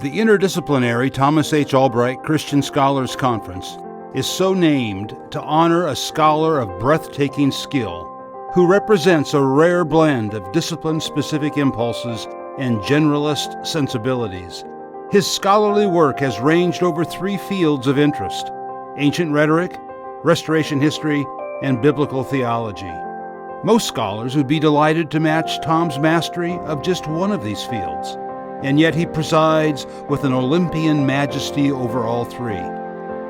The interdisciplinary Thomas H. Olbricht Christian Scholars Conference is so named to honor a scholar of breathtaking skill who represents a rare blend of discipline-specific impulses and generalist sensibilities. His scholarly work has ranged over 3 fields of interest: ancient rhetoric, restoration history, and biblical theology. Most scholars would be delighted to match Tom's mastery of just one of these fields, and yet he presides with an Olympian majesty over all 3.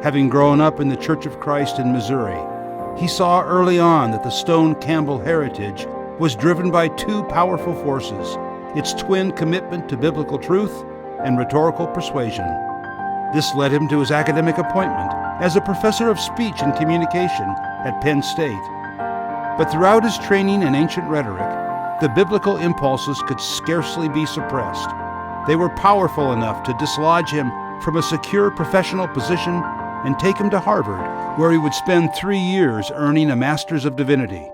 Having grown up in the Church of Christ in Missouri, he saw early on that the Stone Campbell heritage was driven by 2 powerful forces: its twin commitment to biblical truth and rhetorical persuasion. This led him to his academic appointment as a professor of speech and communication at Penn State. But throughout his training in ancient rhetoric, the biblical impulses could scarcely be suppressed. They were powerful enough to dislodge him from a secure professional position and take him to Harvard, where he would spend 3 years earning a Master's of Divinity.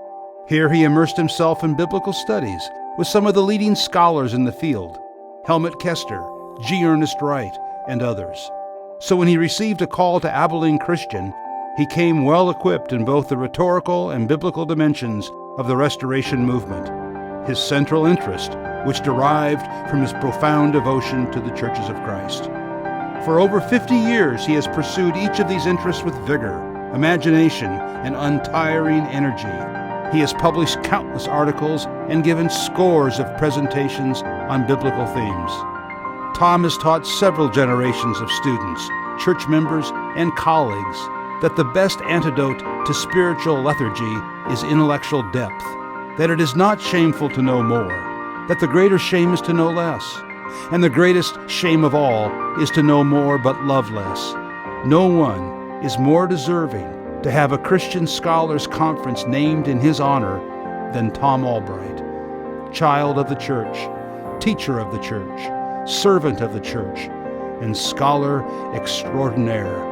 Here he immersed himself in biblical studies with some of the leading scholars in the field: Helmut Kester, G. Ernest Wright, and others. So when he received a call to Abilene Christian, he came well equipped in both the rhetorical and biblical dimensions of the Restoration movement. His central interest, which derived from his profound devotion to the churches of Christ. For over 50 years, he has pursued each of these interests with vigor, imagination, and untiring energy. He has published countless articles and given scores of presentations on biblical themes. Tom has taught several generations of students, church members, and colleagues that the best antidote to spiritual lethargy is intellectual depth, that it is not shameful to know more, that the greater shame is to know less, and the greatest shame of all is to know more but love less. No one is more deserving to have a Christian Scholars Conference named in his honor than Tom Olbricht, child of the church, teacher of the church, servant of the church, and scholar extraordinaire.